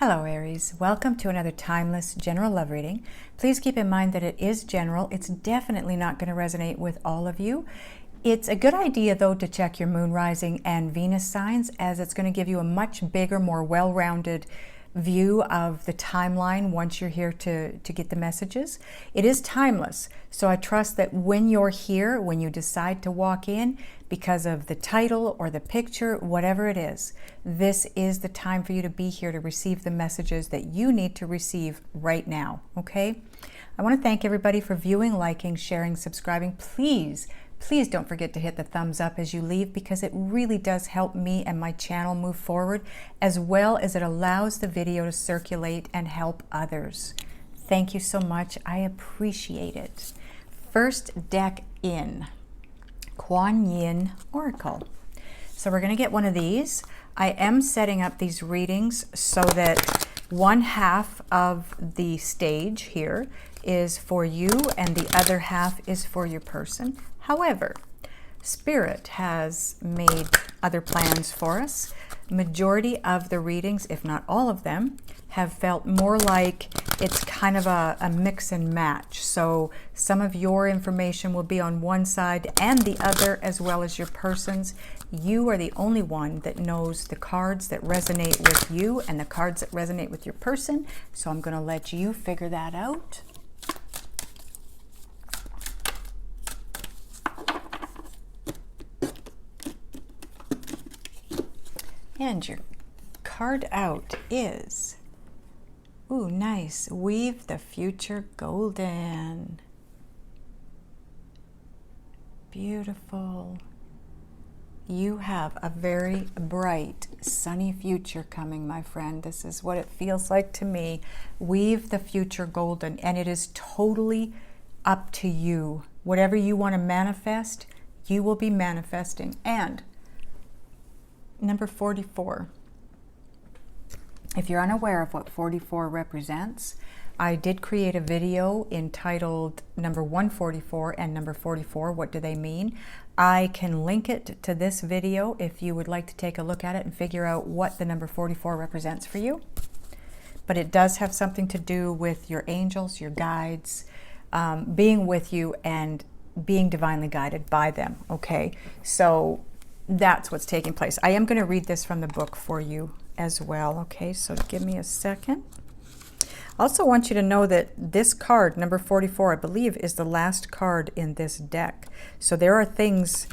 Hello Aries, welcome to another timeless general love reading. Please keep in mind that it is general. It's definitely not going to resonate with all of you. It's a good idea though to check your moon rising and Venus signs, as it's going to give you a much bigger, more well-rounded view of the timeline once you're here to get the messages. It is timeless, so I trust that when you're here, when you decide to walk in, because of the title or the picture, whatever it is, this is the time for you to be here to receive the messages that you need to receive right now, okay? I want to thank everybody for viewing, liking, sharing, subscribing. Please don't forget to hit the thumbs up as you leave, because it really does help me and my channel move forward, as well as it allows the video to circulate and help others. Thank you so much. I appreciate it. First deck in, Kuan Yin Oracle. So we're going to get one of these. I am setting up these readings so that one half of the stage here is for you and the other half is for your person. However, Spirit has made other plans for us. Majority of the readings, if not all of them, have felt more like it's kind of a mix and match. So some of your information will be on one side and the other, as well as your person's. You are the only one that knows the cards that resonate with you and the cards that resonate with your person. So I'm going to let you figure that out. And your card out is, ooh, nice, Weave the Future Golden. Beautiful. You have a very bright, sunny future coming, my friend. This is what it feels like to me. Weave the future golden, and it is totally up to you. Whatever you want to manifest, you will be manifesting. And number 44. If you're unaware of what 44 represents, I did create a video entitled number 144 and number 44, what do they mean? I can link it to this video if you would like to take a look at it and figure out what the number 44 represents for you. But it does have something to do with your angels, your guides, being with you and being divinely guided by them, okay? So that's what's taking place. I am going to read this from the book for you as well, okay? So give me a second. I also want you to know that this card, number 44, I believe, is the last card in this deck. So there are things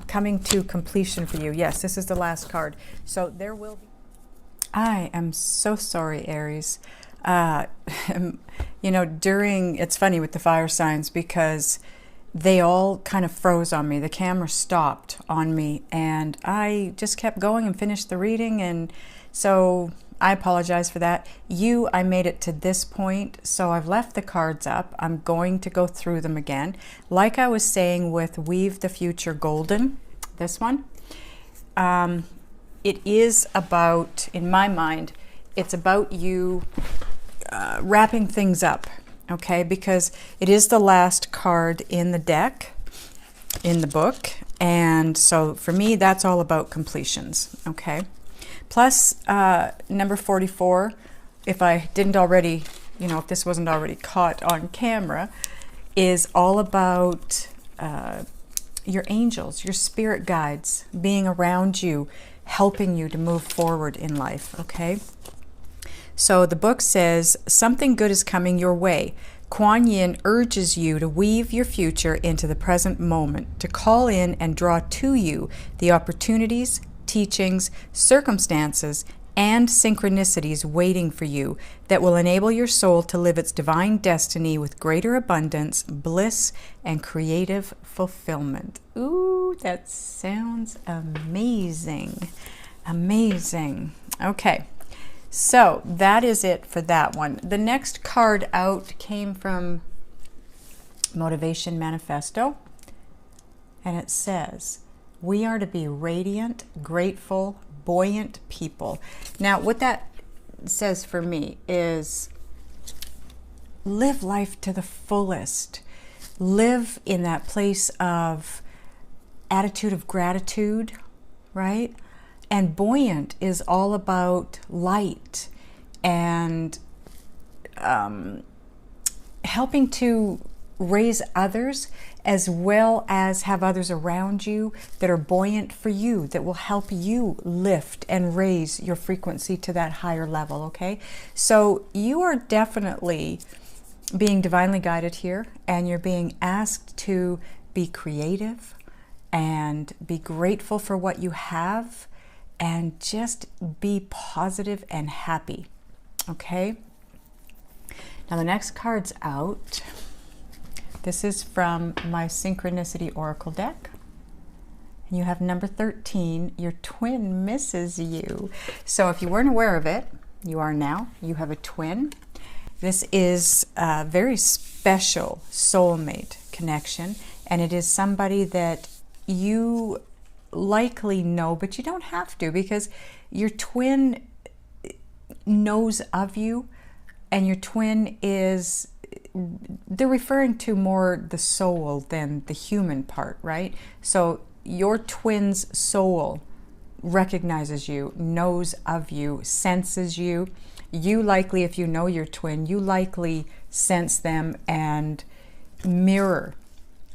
coming to completion for you. Yes, this is the last card. So there will be... I am so sorry, Aries. You know, it's funny with the fire signs, because they all kind of froze on me. The camera stopped on me and I just kept going and finished the reading, and so I apologize for that. I made it to this point, so I've left the cards up. I'm going to go through them again. Like I was saying with Weave the Future Golden, this one, it is about, in my mind, it's about you wrapping things up. Okay, because it is the last card in the deck, in the book, and so for me that's all about completions, okay? Plus number 44, if I didn't already, you know, if this wasn't already caught on camera, is all about your angels, your spirit guides being around you, helping you to move forward in life, okay? So the book says, something good is coming your way. Kuan Yin urges you to weave your future into the present moment, to call in and draw to you the opportunities, teachings, circumstances, and synchronicities waiting for you that will enable your soul to live its divine destiny with greater abundance, bliss, and creative fulfillment. Ooh, that sounds amazing. Amazing. Okay. So that is it for that one. The next card out came from Motivation Manifesto, and it says, we are to be radiant, grateful, buoyant people. Now, what that says for me is live life to the fullest. Live in that place of attitude of gratitude, right? And buoyant is all about light and helping to raise others, as well as have others around you that are buoyant for you, that will help you lift and raise your frequency to that higher level, okay? So you are definitely being divinely guided here, and you're being asked to be creative and be grateful for what you have, and just be positive and happy, okay? Now the next card's out. This is from my Synchronicity Oracle deck. And you have number 13. Your twin misses you. So if you weren't aware of it, you are now. You have a twin. This is a very special soulmate connection, and it is somebody that you likely know, but you don't have to, because your twin knows of you, and your twin is, they're referring to more the soul than the human part, right? So your twin's soul recognizes you, knows of you, senses you. You likely, if you know your twin, you likely sense them and mirror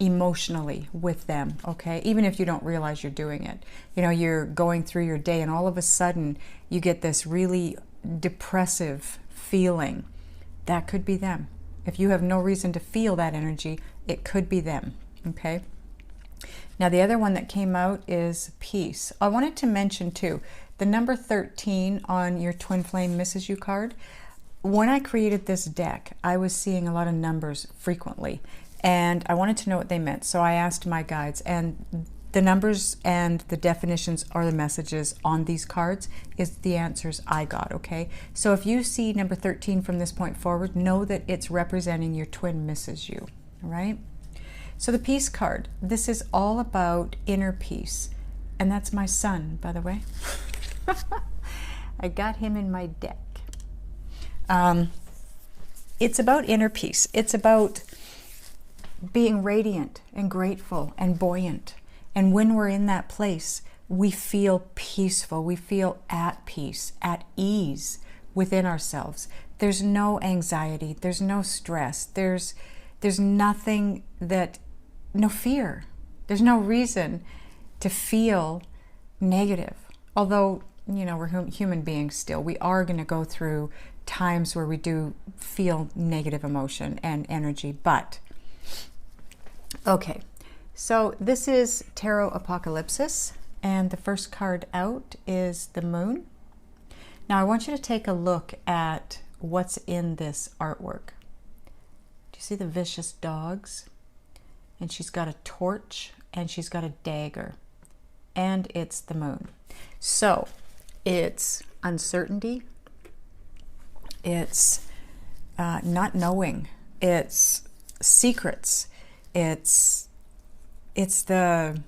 emotionally with them, okay? Even if you don't realize you're doing it. You know, you're going through your day and all of a sudden you get this really depressive feeling. That could be them. If you have no reason to feel that energy, it could be them, okay? Now the other one that came out is peace. I wanted to mention too, the number 13 on your Twin Flame Misses You card. When I created this deck, I was seeing a lot of numbers frequently, and I wanted to know what they meant. So I asked my guides, and the numbers and the definitions are the messages on these cards is the answers I got, okay? So if you see number 13 from this point forward, know that it's representing your twin misses you, all right? So the peace card, this is all about inner peace. And that's my son, by the way. I got him in my deck. It's about inner peace. It's about being radiant and grateful and buoyant. And when we're in that place, we feel peaceful. We feel at peace, at ease within ourselves. There's no anxiety. There's no stress. There's nothing that, no fear. There's no reason to feel negative. Although, you know, we're human beings still. We are going to go through times where we do feel negative emotion and energy. But, okay. So this is Tarot Apocalypsis, and the first card out is the Moon. Now I want you to take a look at what's in this artwork. Do you see the vicious dogs? And she's got a torch, and she's got a dagger, and it's the Moon. So it's uncertainty, it's not knowing, it's secrets, it's the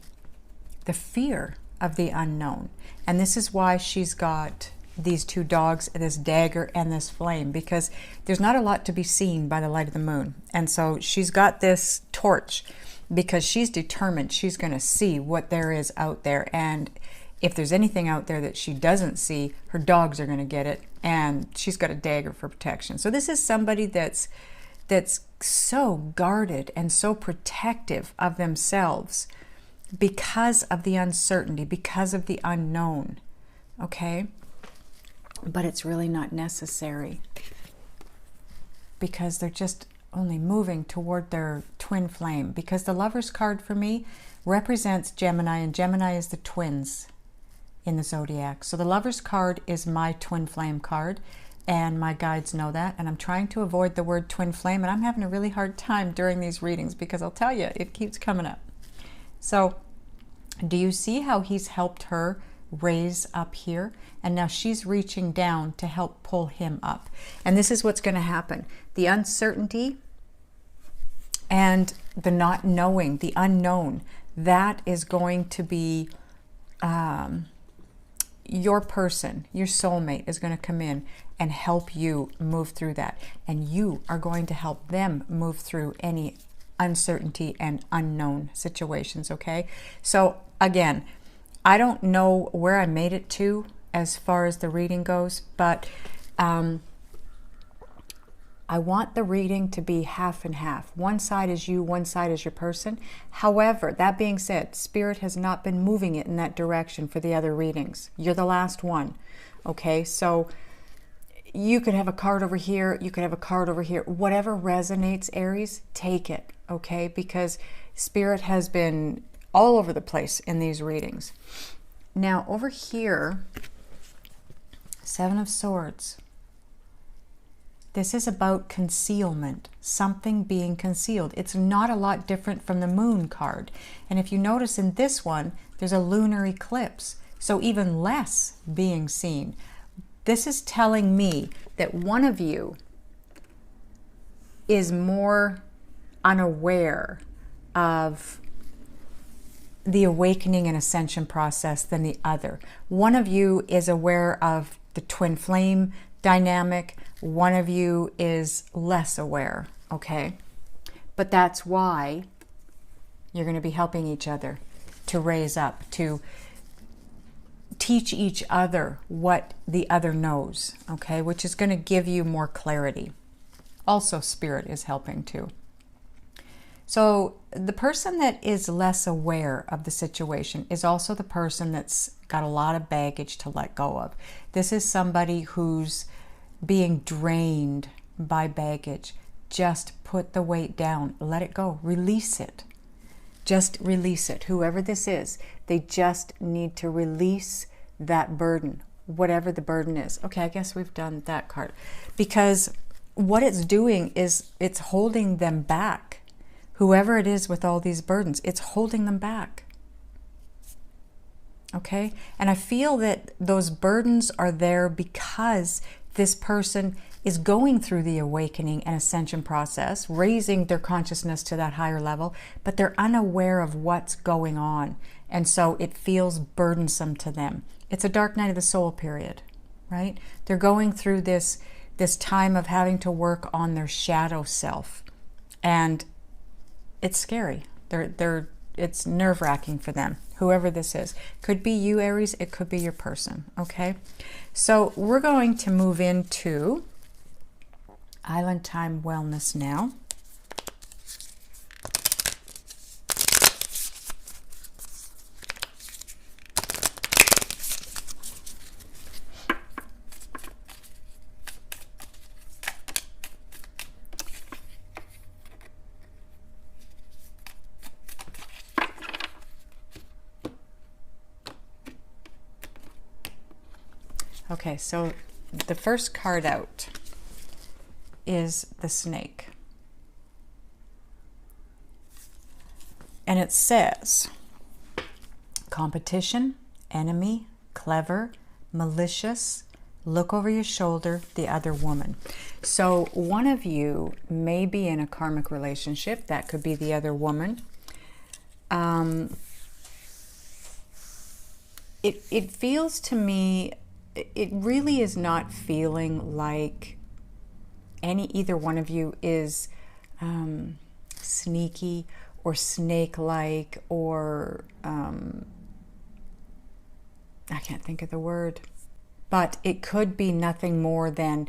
fear of the unknown. And this is why she's got these two dogs, this dagger, and this flame, because there's not a lot to be seen by the light of the moon. And so she's got this torch because she's determined she's going to see what there is out there. And if there's anything out there that she doesn't see, her dogs are going to get it. And she's got a dagger for protection. So this is somebody that's so guarded and so protective of themselves because of the uncertainty, because of the unknown, okay? But it's really not necessary, because they're just only moving toward their twin flame. Because the Lover's card for me represents Gemini, and Gemini is the twins in the zodiac. So the Lover's card is my twin flame card, and my guides know that, and I'm trying to avoid the word twin flame, and I'm having a really hard time during these readings because I'll tell you, it keeps coming up. So do you see how he's helped her raise up here? And now she's reaching down to help pull him up. And this is what's going to happen. The uncertainty and the not knowing, the unknown, that is going to be your person, your soulmate is going to come in and help you move through that. And you are going to help them move through any uncertainty and unknown situations, okay? So again, I don't know where I made it to as far as the reading goes, but I want the reading to be half and half. One side is you, one side is your person. However, that being said, Spirit has not been moving it in that direction for the other readings. You're the last one. Okay, so you could have a card over here, you could have a card over here. Whatever resonates, Aries, take it, okay? Because Spirit has been all over the place in these readings. Now, over here, Seven of Swords. This is about concealment, something being concealed. It's not a lot different from the Moon card. And if you notice in this one, there's a lunar eclipse, so even less being seen. This is telling me that one of you is more unaware of the awakening and ascension process than the other. One of you is aware of the twin flame dynamic. One of you is less aware, okay? But that's why you're going to be helping each other to raise up, to teach each other what the other knows, okay? Which is going to give you more clarity. Also, Spirit is helping too. So the person that is less aware of the situation is also the person that's got a lot of baggage to let go of. This is somebody who's being drained by baggage. Just put the weight down. Let it go. Release it. Just release it. Whoever this is, they just need to release that burden, whatever the burden is. Okay, I guess we've done that card. Because what it's doing is it's holding them back. Whoever it is with all these burdens, it's holding them back. Okay? And I feel that those burdens are there because this person is going through the awakening and ascension process, raising their consciousness to that higher level, but they're unaware of what's going on. And so it feels burdensome to them. It's a dark night of the soul period, right? They're going through this time of having to work on their shadow self. And it's scary. It's nerve-wracking for them, whoever this is. Could be you, Aries. It could be your person, okay? So we're going to move into Island Time Wellness now. Okay, so the first card out is the snake. And it says, competition, enemy, clever, malicious, look over your shoulder, the other woman. So one of you may be in a karmic relationship. That could be the other woman. It feels to me, it really is not feeling like either one of you is sneaky or snake-like or I can't think of the word. But it could be nothing more than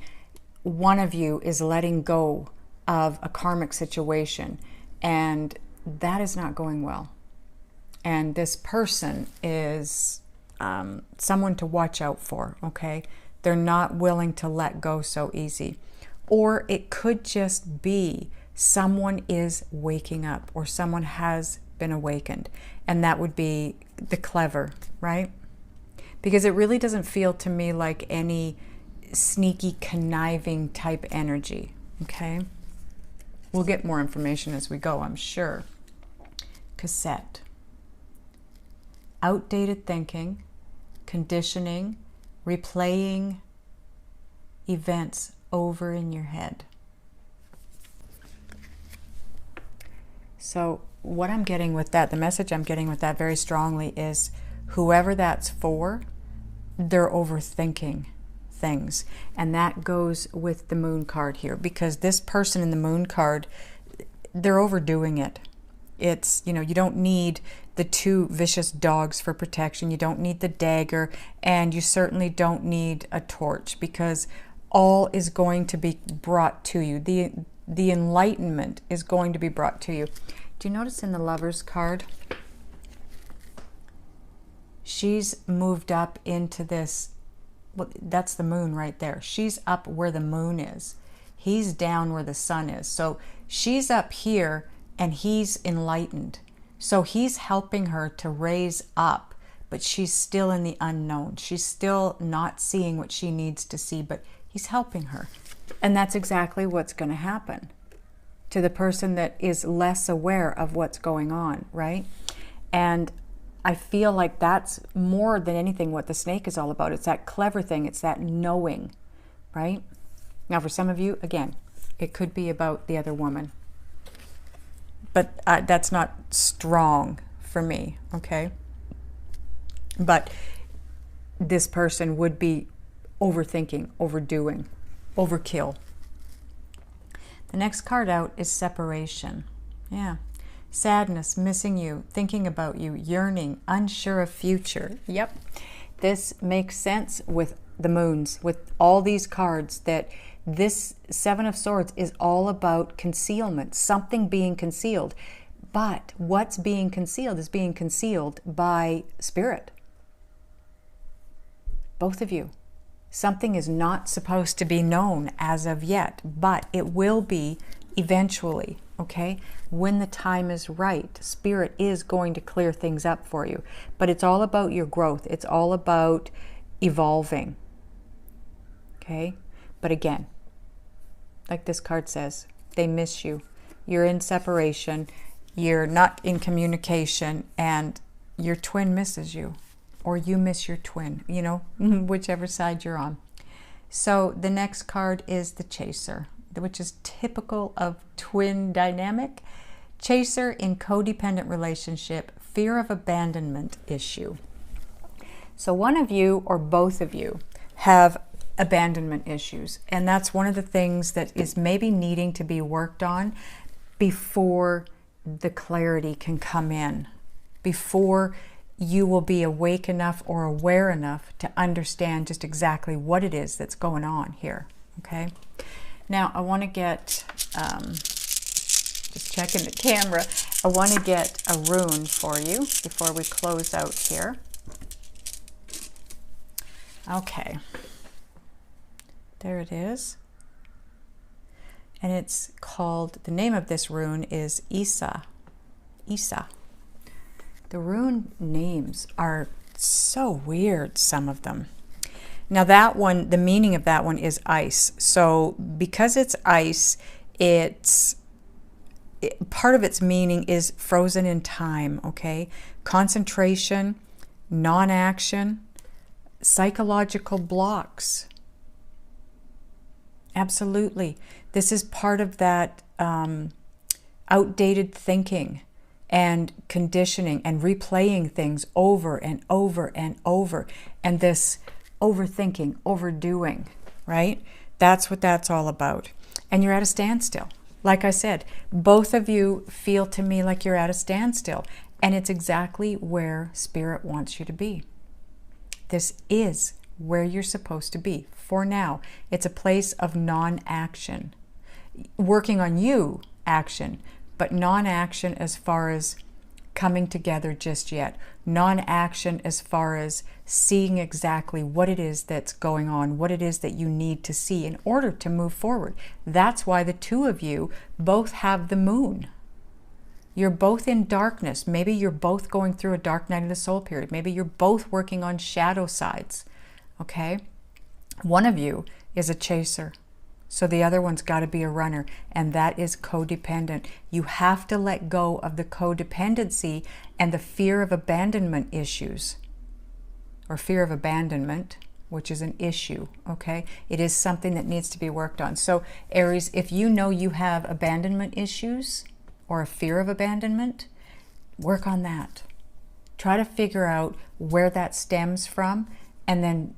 one of you is letting go of a karmic situation, and that is not going well. And this person is someone to watch out for, okay? They're not willing to let go so easy. Or it could just be someone is waking up, or someone has been awakened, and that would be the clever, right? Because it really doesn't feel to me like any sneaky, conniving type energy, okay? We'll get more information as we go, I'm sure. Cassette. Outdated thinking, conditioning, replaying events over in your head. So what I'm getting with that, the message I'm getting with that very strongly is whoever that's for, they're overthinking things. And that goes with the moon card here, because this person in the moon card, they're overdoing it. It's, you know, you don't need the 2 vicious dogs for protection. You don't need the dagger, and you certainly don't need a torch, because all is going to be brought to you. The enlightenment is going to be brought to you. Do you notice in the Lovers card, she's moved up into this, well, that's the moon right there. She's up where the moon is. He's down where the sun is. So she's up here and he's enlightened. So he's helping her to raise up, but she's still in the unknown. She's still not seeing what she needs to see, but he's helping her. And that's exactly what's going to happen to the person that is less aware of what's going on, right? And I feel like that's more than anything what the snake is all about. It's that clever thing. It's that knowing, right? Now, for some of you, again, it could be about the other woman. But that's not strong for me, okay? But this person would be overthinking, overdoing, overkill. The next card out is separation. Yeah. Sadness, missing you, thinking about you, yearning, unsure of future. Yep. This makes sense with the moons, with all these cards, that this Seven of Swords is all about concealment, something being concealed. But what's being concealed is being concealed by spirit. Both of you. Something is not supposed to be known as of yet, but it will be eventually, okay? When the time is right, spirit is going to clear things up for you. But it's all about your growth. It's all about evolving, okay? But again, like this card says, they miss you. You're in separation. You're not in communication, and your twin misses you. Or you miss your twin, you know, whichever side you're on. So the next card is the Chaser, which is typical of twin dynamic. Chaser in codependent relationship, fear of abandonment issue. So one of you or both of you have abandonment issues. And that's one of the things that is maybe needing to be worked on before the clarity can come in, before you will be awake enough or aware enough to understand just exactly what it is that's going on here, okay? Now, I want to get, just checking the camera, I want to get a rune for you before we close out here. Okay. There it is. And it's called, the name of this rune is Isa. Isa. The rune names are so weird, some of them. Now that one, the meaning of that one is ice. So because it's ice, part of its meaning is frozen in time, okay? Concentration, non-action, psychological blocks. Absolutely. This is part of that outdated thinking and conditioning and replaying things over and over and over. And this overthinking, overdoing, right? That's what that's all about. And you're at a standstill. Like I said, both of you feel to me like you're at a standstill. And it's exactly where Spirit wants you to be. This is where you're supposed to be. For now, it's a place of non-action. Working on you, action, but non-action as far as coming together just yet. Non-action as far as seeing exactly what it is that's going on, what it is that you need to see in order to move forward. That's why the two of you both have the moon. You're both in darkness. Maybe you're both going through a dark night of the soul period. Maybe you're both working on shadow sides, okay? One of you is a chaser. So the other one's got to be a runner, and that is codependent. You have to let go of the codependency and the fear of abandonment issues, or fear of abandonment, which is an issue, okay? It is something that needs to be worked on. So Aries, if you know you have abandonment issues or a fear of abandonment, work on that. Try to figure out where that stems from and then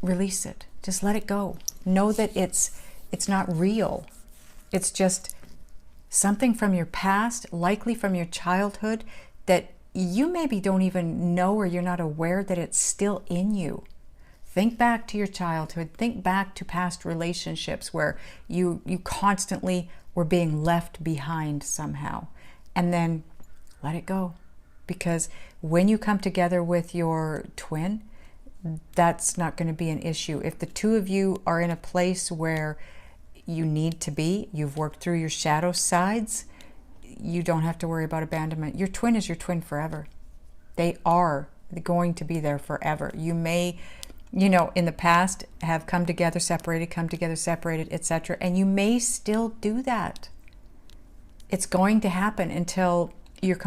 release it. Just let it go. Know that it's not real. It's just something from your past, likely from your childhood, that you maybe don't even know, or you're not aware that it's still in you. Think back to your childhood. Think back to past relationships where you constantly were being left behind somehow. And then let it go. Because when you come together with your twin, that's not going to be an issue. If the two of you are in a place where you need to be, you've worked through your shadow sides, you don't have to worry about abandonment. Your twin is your twin forever. They are going to be there forever. You may, in the past have come together, separated, etc. And you may still do that. It's going to happen until you're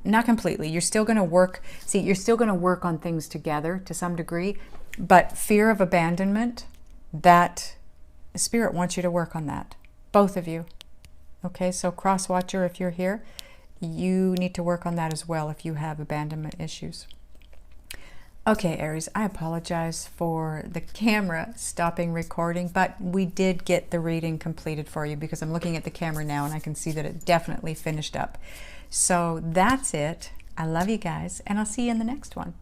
not completely, you're still going to work, you're still going to work on things together to some degree, but fear of abandonment, that Spirit wants you to work on that. Both of you. Okay, so cross watcher, if you're here, you need to work on that as well if you have abandonment issues. Okay, Aries, I apologize for the camera stopping recording, but we did get the reading completed for you because I'm looking at the camera now and I can see that it definitely finished up. So that's it. I love you guys, and I'll see you in the next one.